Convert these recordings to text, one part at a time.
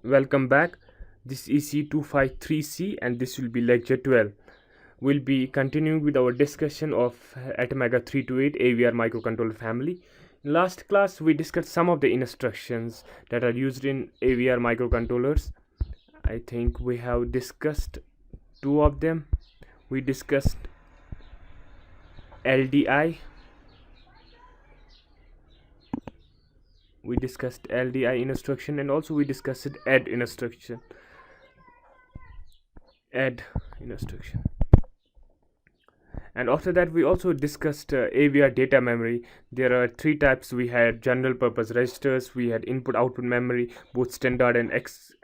Welcome back. This is C253C and this will be lecture 12. We'll be continuing with our discussion of Atmega 328 AVR microcontroller family. In last class we discussed some of the instructions that are used in AVR microcontrollers. I think we have discussed two of them. We discussed LDI. We discussed LDI instruction and also we discussed add instruction. And after that we also discussed Avr data memory. There are three types. We had general purpose registers, we had input output memory, both standard and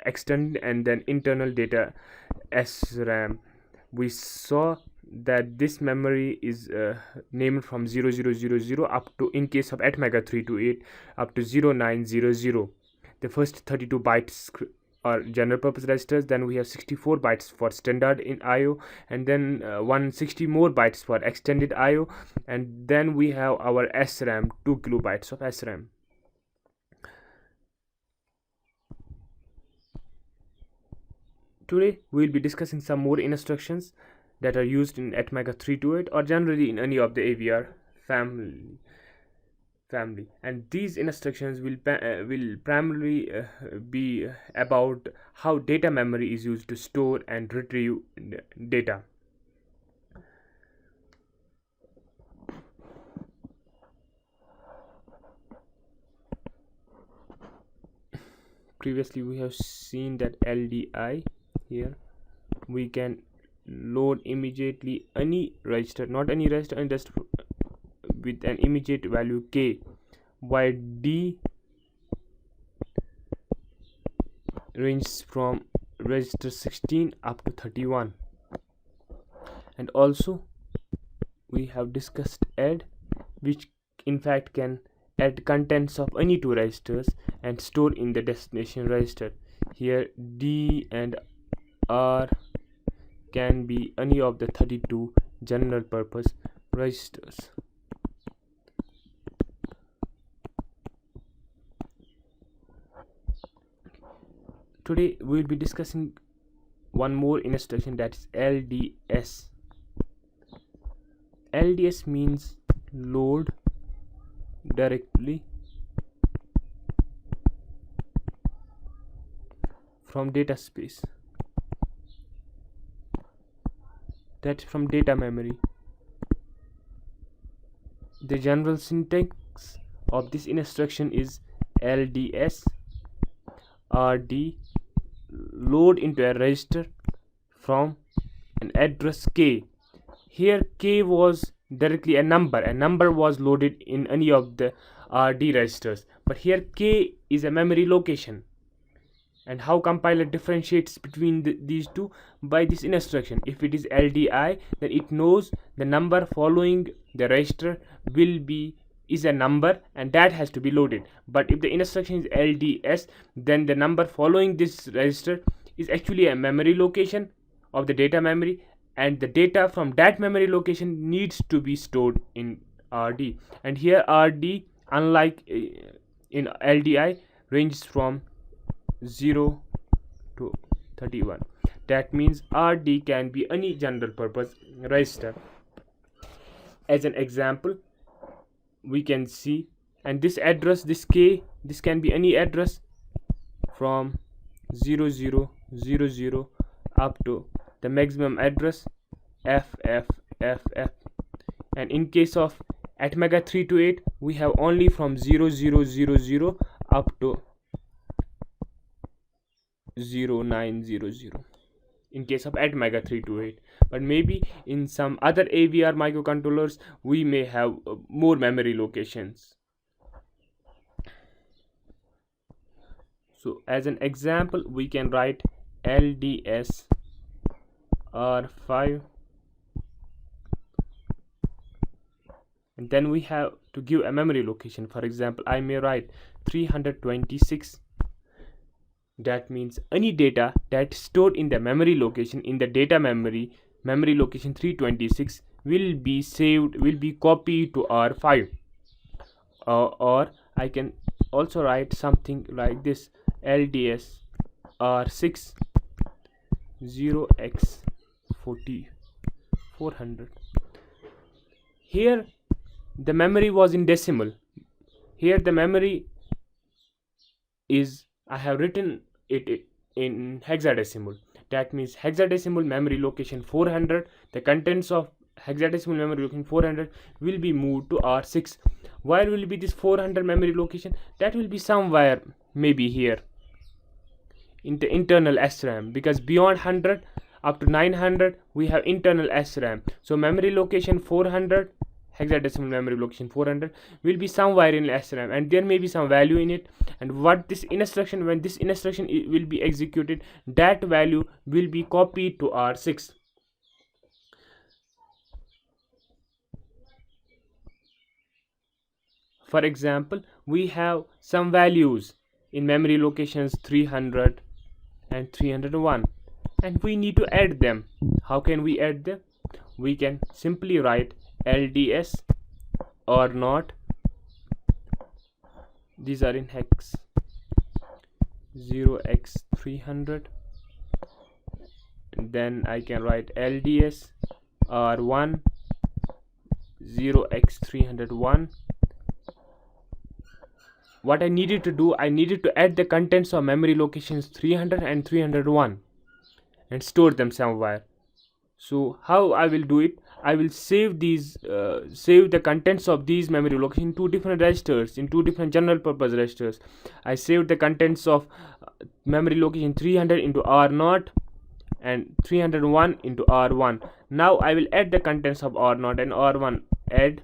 extended, and then internal data SRAM. We saw that this memory is named from 0000 up to, in case of Atmega 328, up to 0900. The first 32 bytes are general purpose registers, then we have 64 bytes for standard in IO, and then 160 more bytes for extended IO, and then we have our SRAM, 2 kilobytes of SRAM. Today we will be discussing some more instructions that are used in Atmega 328 or generally in any of the AVR family, and these instructions will primarily be about how data memory is used to store and retrieve data. Previously we have seen that LDI, here we can load immediately any register, not any register, and just with an immediate value k, while D ranges from register 16 up to 31. And also we have discussed add, which in fact can add contents of any two registers and store in the destination register. Here D and R can be any of the 32 general purpose registers. Today we will be discussing one more instruction, that is LDS. LDS means load directly from data space, that's from data memory. The general syntax of this instruction is LDS RD load into a register from an address k. Here k was directly a number was loaded in any of the RD registers, but here k is a memory location. And how compiler differentiates between these two? By this instruction. If it is LDI, then it knows the number following the register is a number and that has to be loaded. But if the instruction is LDS, then the number following this register is actually a memory location of the data memory, and the data from that memory location needs to be stored in RD. And here RD, unlike in LDI, ranges from 0 to 31. That means RD can be any general purpose register. As an example, we can see, and this address, this k, this can be any address from 0000 up to the maximum address FFFF. And in case of Atmega 328, we have only from 0000 up to 0900 in case of Atmega 328. But maybe in some other AVR microcontrollers we may have more memory locations. So as an example, we can write LDS R5, and then we have to give a memory location. For example, I may write 326. That means any data that is stored in the memory location, in the data memory location 326, will be saved, will be copied to R5. Or I can also write something like this: LDS R6 0x400. Here the memory was in decimal. Here the memory is, I have written it in hexadecimal. That means hexadecimal memory location 400. The contents of hexadecimal memory location 400 will be moved to R6. Where will be this 400 memory location? That will be somewhere maybe here in the internal SRAM, because beyond 100 up to 900 we have internal SRAM. So memory location 400, hexadecimal memory location 400 will be somewhere in SRAM, and there may be some value in it, and what this instruction, when this instruction will be executed, that value will be copied to R6. For example, we have some values in memory locations 300 and 301, and we need to add them. How can we add them? We can simply write LDS or not. These are in hex 0x300, and then I can write LDS R1 0x301. What I needed to do, I needed to add the contents of memory locations 300 and 301 and store them somewhere. So how I will do it? I will save these, save the contents of these memory locations in two different registers, in two different general purpose registers. I saved the contents of memory location 300 into R0 and 301 into R1. Now I will add the contents of R0 and R1, add,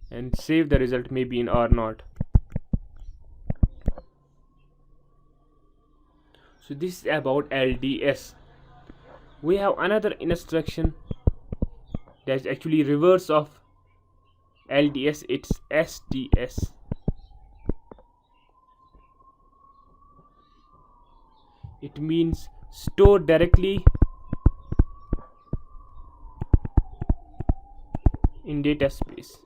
and save the result maybe in R0. So this is about LDS. We have another instruction that's actually reverse of LDS. It's SDS. It means store directly in data space.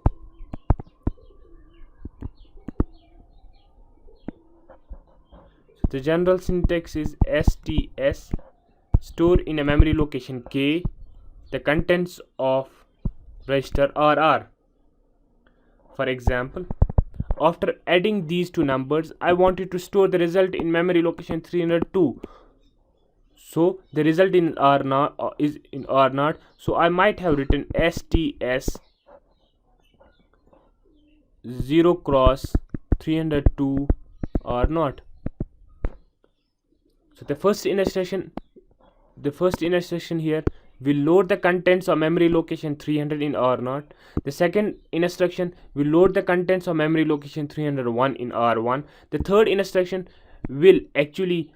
The general syntax is STS, store in a memory location K the contents of register RR. For example, after adding these two numbers, I wanted to store the result in memory location 302. So the result in R0 is in R0. So I might have written STS 0 cross 302 R0. So the first instruction here will load the contents of memory location 300 in R0. The second instruction will load the contents of memory location 301 in R1. The third instruction will actually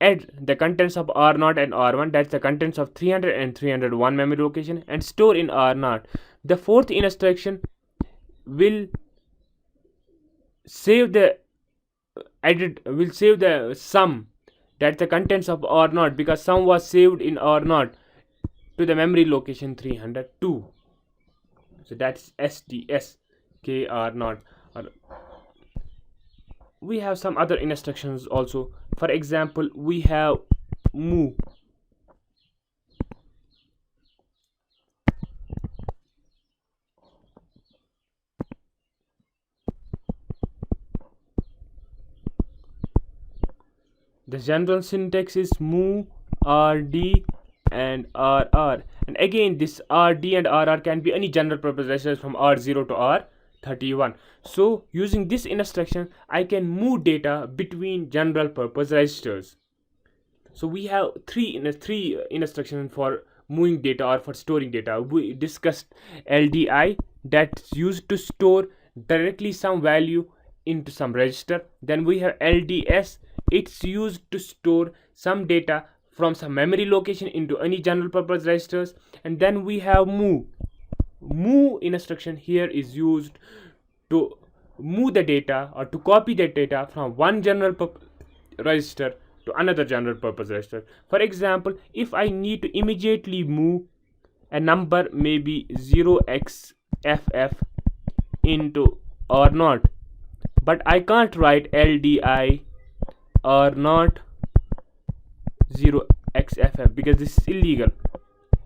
add the contents of R0 and R1, that's the contents of 300 and 301 memory location, and store in R0. The fourth instruction will save the sum, that's the contents of R0, because sum was saved in R0, to the memory location 302. So that's SDS KR0. We have some other instructions also. For example, we have move. The general syntax is move, RD and RR, and again this RD and RR can be any general purpose registers from R0 to R31. So using this instruction I can move data between general purpose registers. So we have three instructions for moving data or for storing data. We discussed LDI, that's used to store directly some value into some register. Then we have LDS, it's used to store some data from some memory location into any general purpose registers. And then we have move. Move instruction here is used to move the data or to copy the data from one general purpose register to another general purpose register. For example, if I need to immediately move a number maybe 0xFF into R0, but I can't write LDI R0 0xFF, because this is illegal.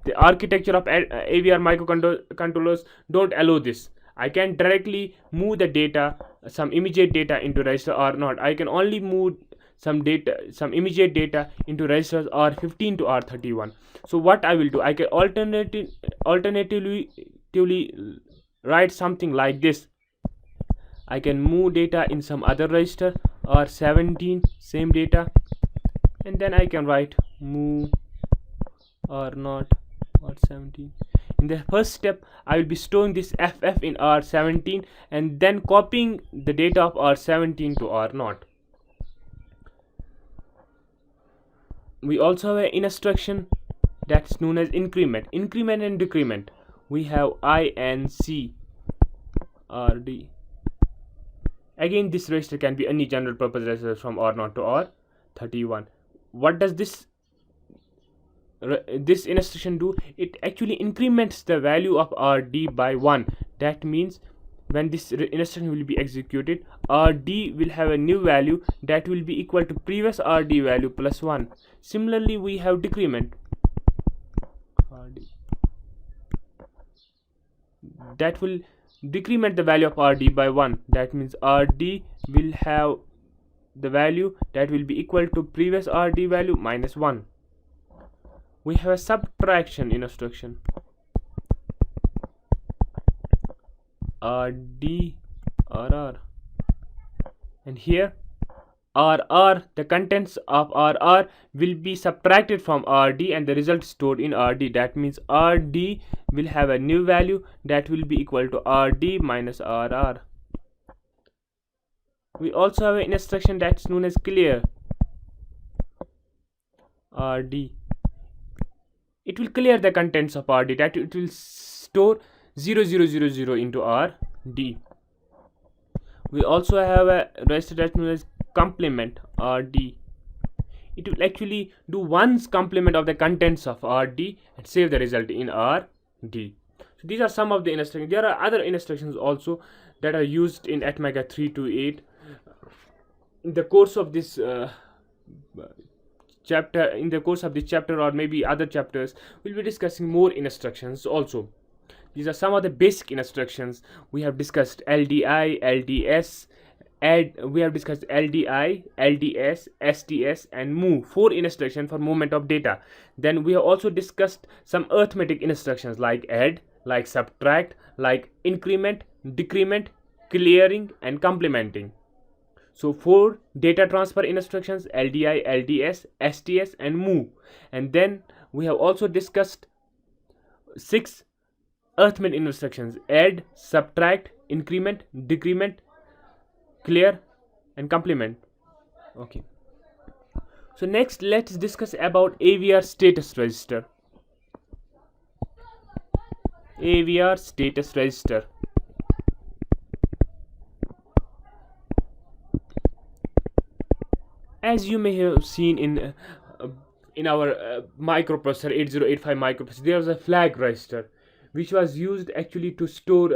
The architecture of AVR microcontrollers don't allow this. I can directly move the data, some immediate data, into register or not. I can only move some immediate data into registers R15 to R31. So what I will do, I can alternatively write something like this. I can move data in some other register, R17, same data, and then I can write move R0 R17. In the first step, I will be storing this FF in R17 and then copying the data of R17 to R0. We also have an instruction that's known as increment and decrement. We have INC RD. Again, this register can be any general purpose register from R0 to R31. What does this instruction do? It actually increments the value of RD by 1. That means when this instruction will be executed, RD will have a new value that will be equal to previous RD value plus 1. Similarly, we have decrement. RD. That will decrement the value of RD by 1. That means RD will have the value that will be equal to previous RD value minus 1. We have a subtraction instruction. RD RR, and here RR, the contents of RR will be subtracted from RD and the result stored in RD. That means RD will have a new value that will be equal to RD minus RR. We also have an instruction that's known as clear. RD, it will clear the contents of RD, that it will store 0000 into RD. We also have a register that's known as complement RD. It will actually do once complement of the contents of RD and save the result in RD. So these are some of the instructions. There are other instructions also that are used in Atmega 328. In the course of this chapter, or maybe other chapters, we'll be discussing more instructions also. These are some of the basic instructions. We have discussed LDI, LDS, we have discussed LDI, LDS, STS, and move, 4 instructions for movement of data. Then we have also discussed some arithmetic instructions like add, like subtract, like increment, decrement, clearing, and complementing. So 4 data transfer instructions: LDI, LDS, STS, and move. And then we have also discussed 6 arithmetic instructions: add, subtract, increment, decrement, clear, and complement. Okay. So next, let's discuss about Avr Status Register. Avr Status Register. As you may have seen in our microprocessor 8085 microprocessor, there was a flag register which was used actually to store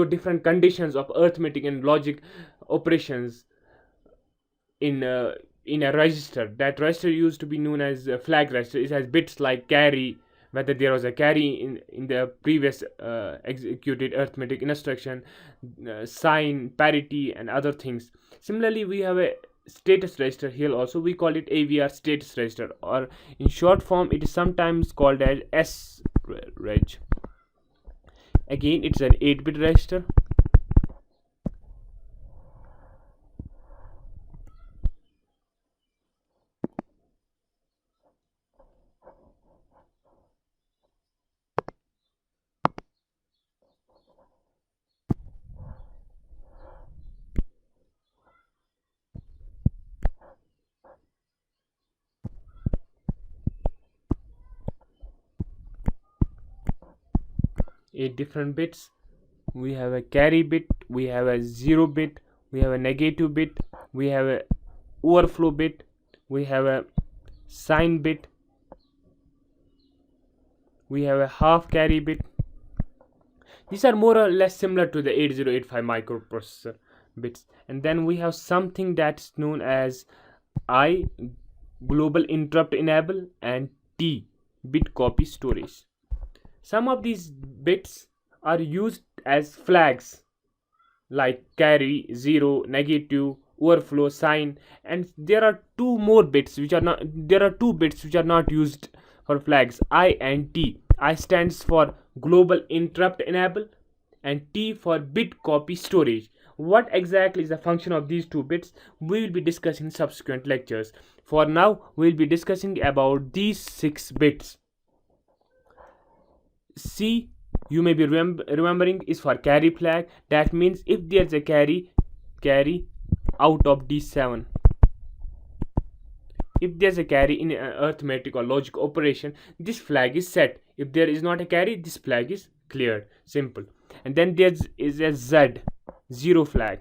different conditions of arithmetic and logic operations in a register. That register used to be known as a flag register. It has bits like carry, whether there was a carry in the previous executed arithmetic instruction, sign, parity, and other things. Similarly, we have a status register here also. We call it Avr Status Register, or in short form it is sometimes called as SREG. Again, it's an 8-bit register. Eight different bits. We have a carry bit, we have a 0 bit, we have a negative bit, we have a overflow bit, we have a sign bit, we have a half carry bit. These are more or less similar to the 8085 microprocessor bits. And then we have something that's known as global interrupt enable, and T, bit copy storage. Some of these bits are used as flags like carry, 0, negative, overflow, sign, and there are two bits which are not used for flags, I and T. I stands for global interrupt enable and T for bit copy storage. What exactly is the function of these two bits we will be discussing in subsequent lectures. For now we will be discussing about these 6 bits. C, you may be remembering, is for carry flag. That means if there's a carry out of D7, if there's a carry in an arithmetic or logic operation, this flag is set. If there is not a carry, this flag is cleared. Simple. And then there is a Z, 0 flag.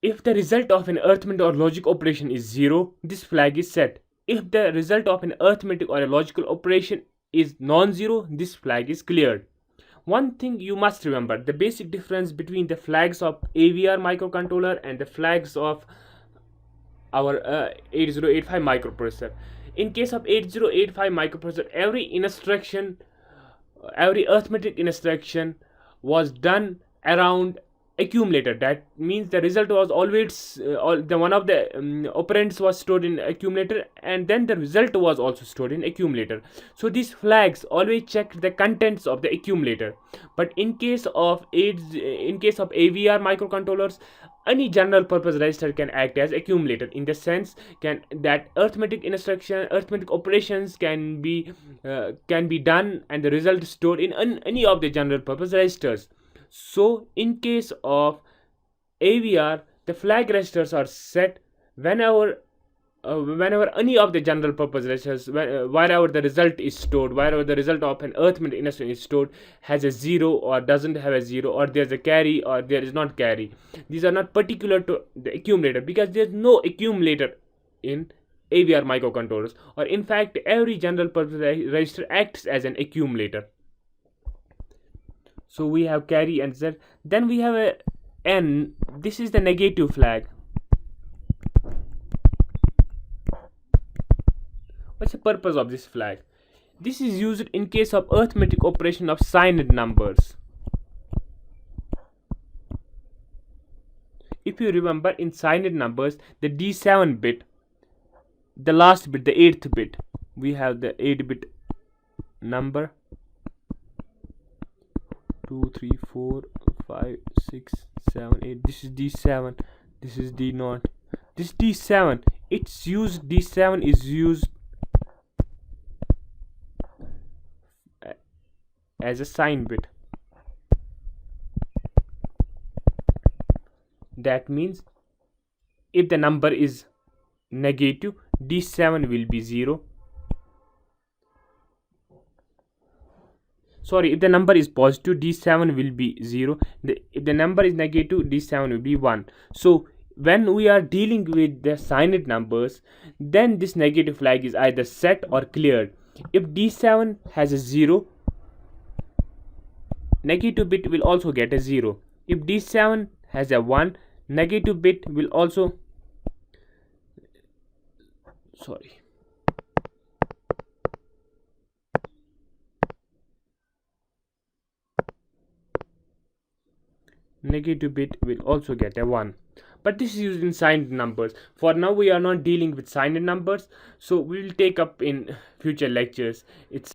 If the result of an arithmetic or logic operation is 0, this flag is set. If the result of an arithmetic or a logical operation is non-zero, this flag is cleared. One thing you must remember, the basic difference between the flags of Avr microcontroller and the flags of our 8085 microprocessor. In case of 8085 microprocessor, every arithmetic instruction was done around accumulator. That means the result was always one of the operands was stored in accumulator, and then the result was also stored in accumulator. So these flags always checked the contents of the accumulator. But in case of Avr microcontrollers, any general purpose register can act as accumulator, in the sense that arithmetic operations can be done and the result stored in any of the general purpose registers. So in case of Avr, the flag registers are set whenever any of the general purpose registers, wherever the result is stored, wherever the result of an arithmetic instruction is stored, has a 0 or doesn't have a 0, or there's a carry or there is not carry. These are not particular to the accumulator, because there's no accumulator in Avr microcontrollers, or in fact every general purpose register acts as an accumulator. So we have carry and Z. Then we have a N. This is the negative flag. What's the purpose of this flag? This is used in case of arithmetic operation of signed numbers. If you remember, in signed numbers, the D7 bit, the last bit, the 8th bit, we have the 8-bit number 2, 3, 4, 5, 6, 7, 8. This is D7. This is D0. This D7. D7 is used as a sign bit. That means if the number is negative, D7 will be 0. Sorry, if the number is positive, D7 will be 0. If the number is negative, D7 will be 1. So when we are dealing with the signed numbers, then this negative flag is either set or cleared. If D7 has a 0, negative bit will also get a 0. If D7 has a 1, negative bit will also negative bit will also get a 1. But this is used in signed numbers. For now we are not dealing with signed numbers, so we will take up in future lectures. It's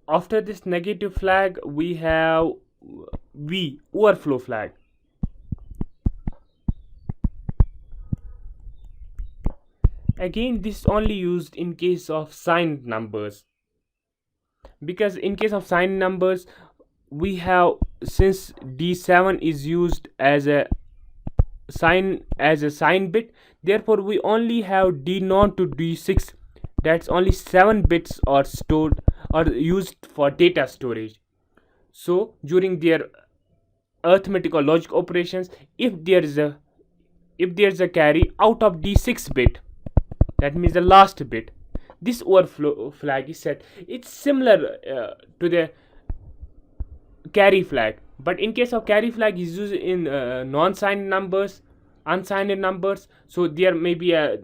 after this negative flag we have V, overflow flag. Again, this is only used in case of signed numbers, because in case of signed numbers we have, since D7 is used as a sign bit, therefore we only have D0 to D6. That's only 7 bits are stored or used for data storage. So during their arithmetic or logic operations, if there is a carry out of D6 bit, that means the last bit, this overflow flag is set. It's similar to the carry flag. But in case of carry flag is used in non-signed numbers, unsigned numbers. So there may be a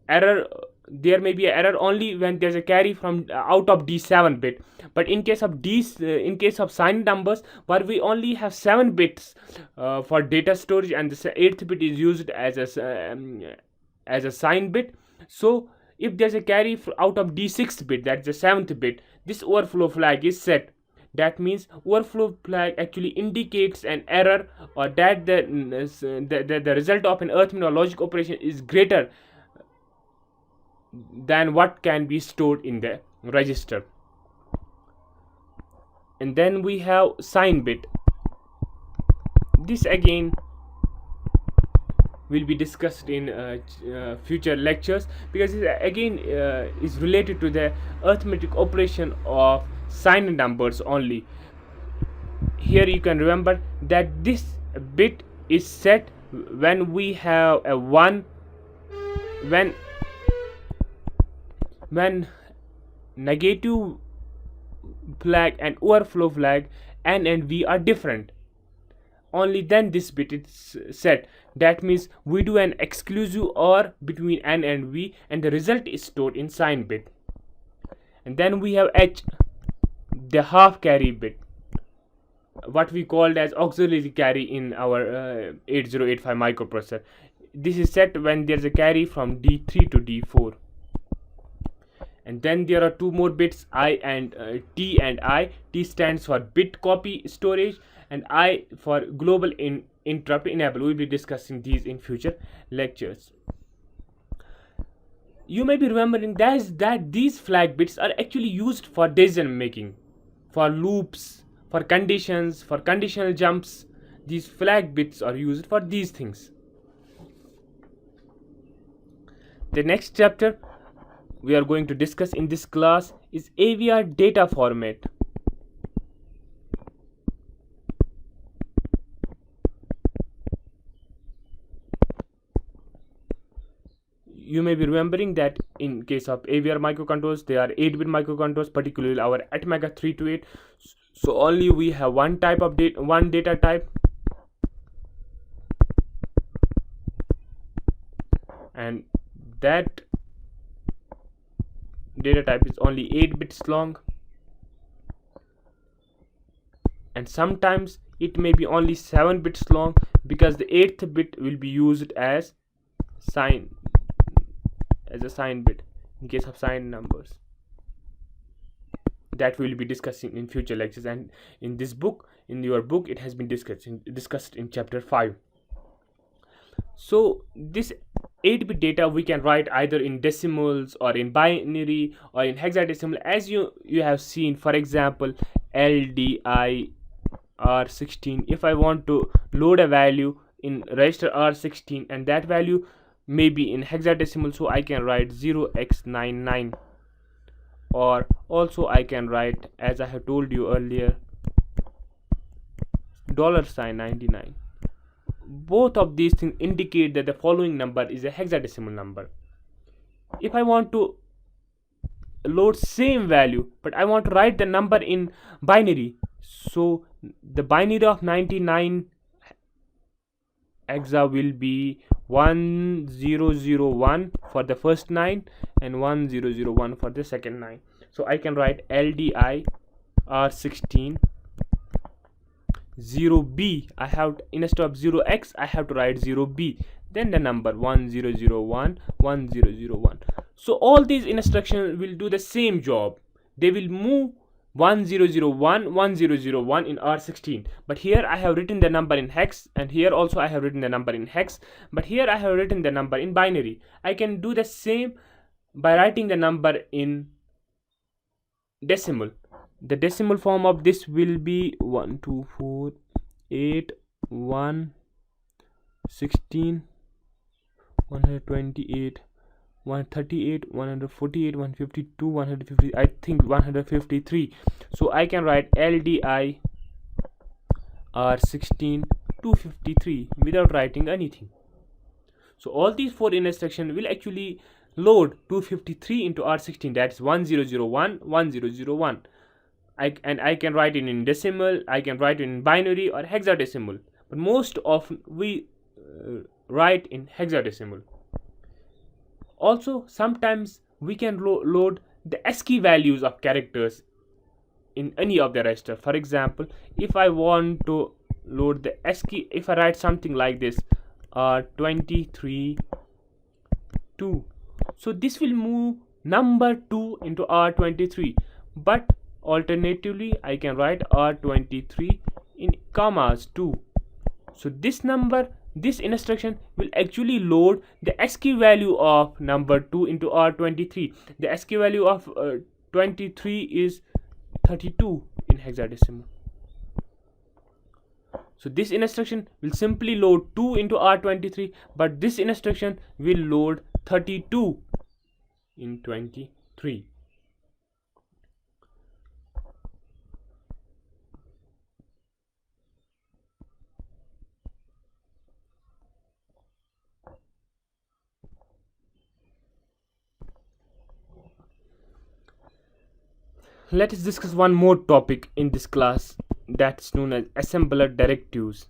error. There may be an error only when there's a carry from out of D7 bit. But in case of in case of signed numbers, where we only have 7 bits for data storage, and the 8th bit is used as a signed bit. So if there's a carry out of D6 bit, that's the 7th bit, this overflow flag is set. That means overflow flag actually indicates an error, or that the result of an arithmetic or logic operation is greater than what can be stored in the register. And then we have sign bit. This again will be discussed in future lectures, because it again is related to the arithmetic operation of signed numbers only. Here you can remember that this bit is set when we have a 1, when negative flag and overflow flag n and v are different. Only then this bit is set. That means we do an exclusive OR between n and v, and the result is stored in sign bit. And then we have h, the half carry bit, what we called as auxiliary carry in our 8085 microprocessor. This is set when there's a carry from D3 to D4. And then there are 2 more bits, I and T and I. T stands for bit copy storage, and I for global interrupt enable. We'll be discussing these in future lectures. You may be remembering that these flag bits are actually used for decision making, for loops, for conditions, for conditional jumps. These flag bits are used for these things. The next chapter we are going to discuss in this class is Avr Data Format. You may be remembering that in case of Avr microcontrollers, they are 8-bit microcontrollers, particularly our Atmega 328. So only we have one type of one data type, and that data type is only 8 bits long, and sometimes it may be only 7 bits long, because the 8th bit will be used as a sign bit in case of signed numbers. That we will be discussing in future lectures, and in this book, in your book, it has been discussed in chapter 5. So this 8-bit data we can write either in decimals or in binary or in hexadecimal, as you have seen. For example, LDI R16. If I want to load a value in register R16, and that value may be in hexadecimal, so I can write 0x99, or also I can write, as I have told you earlier, $99. Both of these things indicate that the following number is a hexadecimal number. If I want to load same value, but I want to write the number in binary, so the binary of 99 hexa will be 1001 for the first 9 and 1001 for the second 9. So I can write LDI R16 0B. I have, instead of 0x, I have to write 0B, then the number 1001 1001. So all these instructions will do the same job. They will move 1001 1001 in R16, but here I have written the number in hex, and here also I have written the number in hex, but here I have written the number in binary. I can do the same by writing the number in decimal. The decimal form of this will be 1 2 4 8 1 16 128 138 148 152 150, I think 153. So I can write LDI R16 253 without writing anything. So all these 4 instructions will actually load 253 into R16, that's 1001 1001. I can write it in decimal, I can write it in binary or hexadecimal, but most often we write in hexadecimal. Also, sometimes we can load the ASCII values of characters in any of the register. For example, if I want to load the ASCII, if I write something like this, 23 2, so this will move number 2 into R23, but alternatively I can write R23 in commas 2. So this instruction will actually load the ASCII value of number 2 into R23. The ASCII value of 23 is 32 in hexadecimal. So this instruction will simply load 2 into R23, but this instruction will load 32 in 23. Let us discuss one more topic in this class, that's known as assembler directives.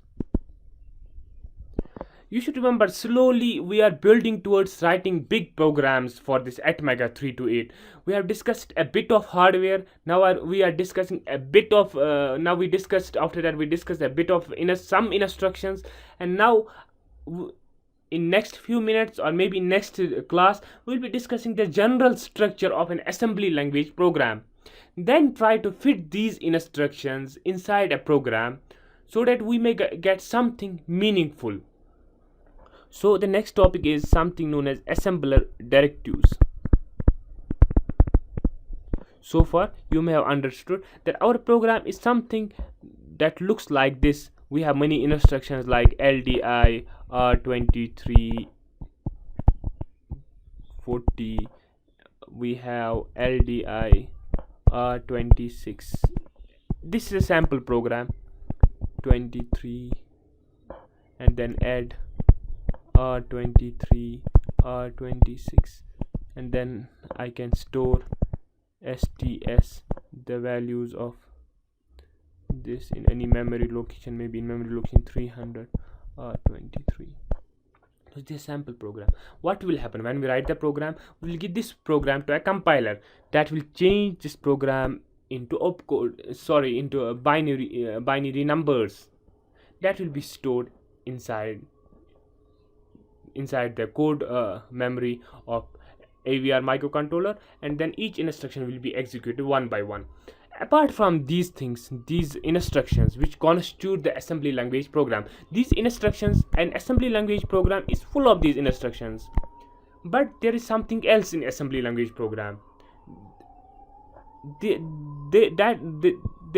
You should remember, slowly we are building towards writing big programs for this Atmega 328. We have discussed a bit of hardware. Now we are discussing a bit of after that we discussed a bit of some instructions, and now in next few minutes or maybe next class we'll be discussing the general structure of an assembly language program. Then try to fit these instructions inside a program so that we may get something meaningful. So the next topic is something known as assembler directives. So far you may have understood that our program is something that looks like this. We have many instructions like LDI, R23, 40, we have LDI, R26. This is a sample program, 23, and then add R23, R26, and then I can store STS, the values of this in any memory location, maybe in memory location 300, R23. So this is a sample program. What will happen when we write the program? We will give this program to a compiler that will change this program into into binary numbers that will be stored inside the code memory of Avr microcontroller, and then each instruction will be executed one by one. Apart from these things, these instructions which constitute the assembly language program, these instructions, an assembly language program is full of these instructions, but there is something else in assembly language program. They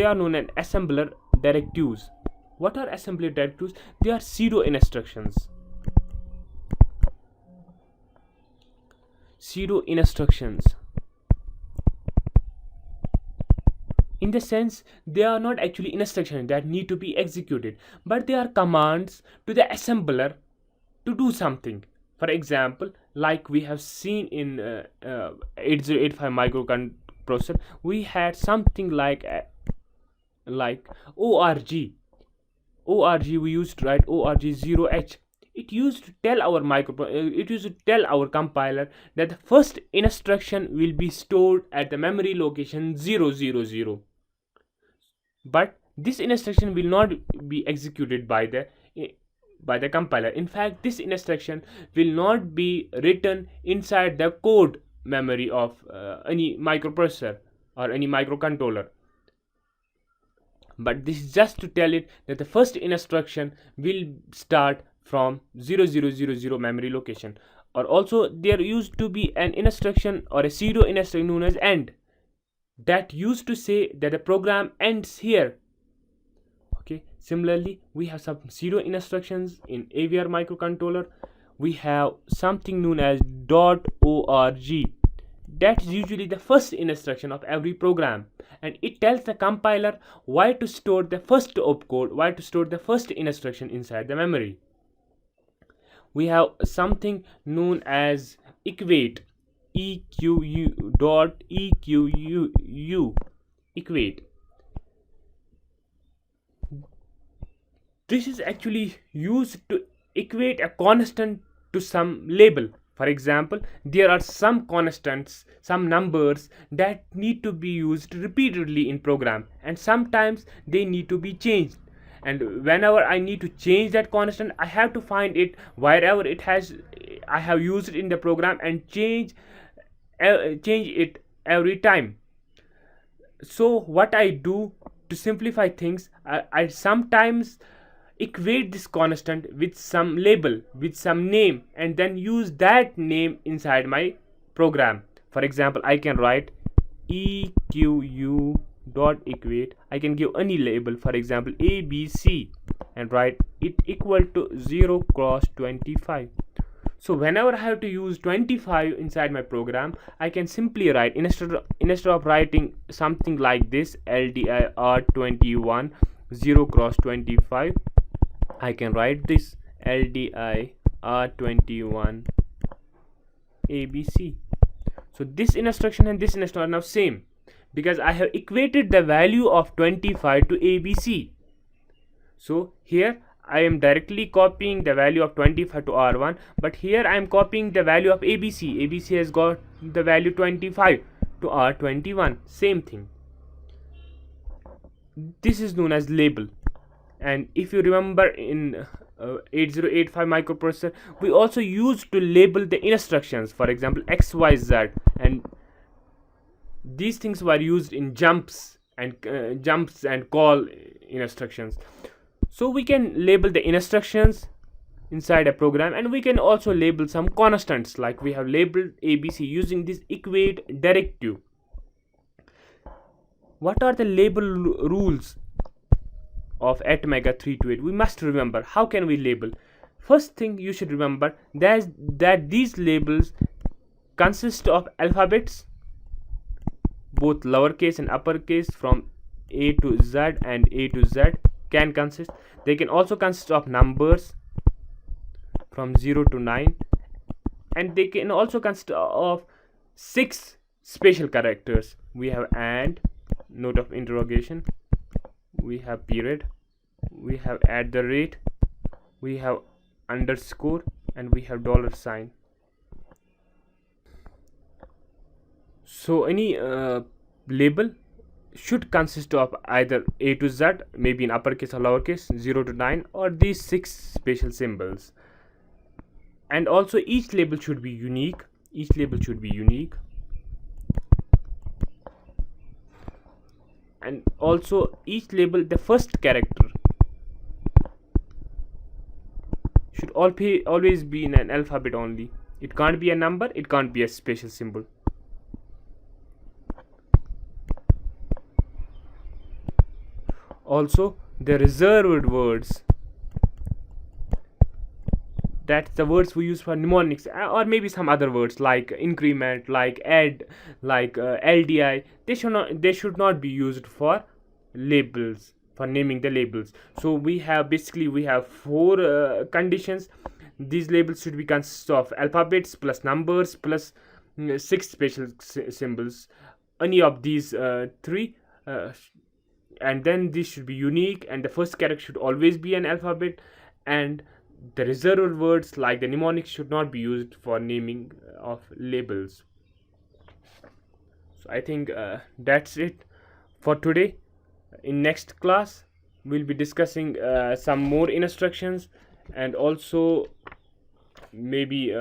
are known as assembler directives. What are assembler directives? They are pseudo instructions. In the sense, they are not actually instructions that need to be executed, but they are commands to the assembler to do something. For example, like we have seen in 8085 microcontroller, we had something like org. We used to write org 0h. It used to tell our compiler that the first instruction will be stored at the memory location 000. But this instruction will not be executed by the compiler. In fact, this instruction will not be written inside the code memory of any microprocessor or any microcontroller. But this is just to tell it that the first instruction will start from 0000 memory location. Or also there used to be an instruction or a pseudo instruction known as end that used to say that the program ends here. Okay, similarly we have some pseudo instructions in Avr microcontroller. We have something known as .org. That's usually the first instruction of every program, and it tells the compiler why to store the first opcode, why to store the first instruction inside the memory. We have something known as equate, equate. This is actually used to equate a constant to some label. For example, there are some constants, some numbers that need to be used repeatedly in program, and sometimes they need to be changed. And whenever I need to change that constant, I have to find it wherever it has I have used it in the program and change it every time. So what I do to simplify things, I sometimes equate this constant with some label, with some name, and then use that name inside my program. For example, I can write equ dot equate. I can give any label, for example abc, and write it equal to 0 cross 25. So whenever I have to use 25 inside my program, I can simply write, instead of writing something like this, LDIR21 0 cross 25, I can write this LDIR21 ABC. So this instruction and this instruction are now same, because I have equated the value of 25 to ABC. So here I am directly copying the value of 25 to R1, but here I am copying the value of ABC. ABC has got the value 25 to R21, same thing. This is known as label. And if you remember in 8085 microprocessor, we also used to label the instructions, for example XYZ, and these things were used in jumps and call instructions. So we can label the instructions inside a program, and we can also label some constants, like we have labeled ABC using this equate directive. What are the label rules of ATmega 328? We must remember. How can we label? First thing you should remember that these labels consist of alphabets, both lowercase and uppercase, from A to Z, and A to Z can consist. They can also consist of numbers from 0 to 9, and they can also consist of 6 special characters. We have and, note of interrogation, we have period, we have at the rate, we have underscore, and we have dollar sign. So any label should consist of either A to Z, maybe in uppercase or lowercase, 0 to 9, or these 6 special symbols. And also each label should be unique. And also each label, the first character should always be in an alphabet only. It can't be a number, it can't be a special symbol. Also the reserved words, that's the words we use for mnemonics, or maybe some other words like increment, like add, like LDI, they should not be used for labels, for naming the labels. So we have 4 conditions. These labels should be consist of alphabets plus numbers plus 6 special symbols, any of these 3, and then this should be unique, and the first character should always be an alphabet, and the reserved words like the mnemonics should not be used for naming of labels. So I think that's it for today. In next class we'll be discussing some more instructions, and also maybe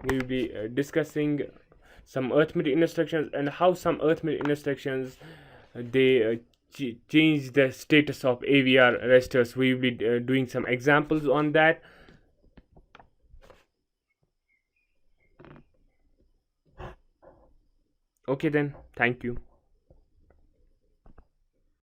we'll be discussing some arithmetic instructions, and how some arithmetic instructions they change the status of Avr registers. We will be doing some examples on that. Okay then, thank you.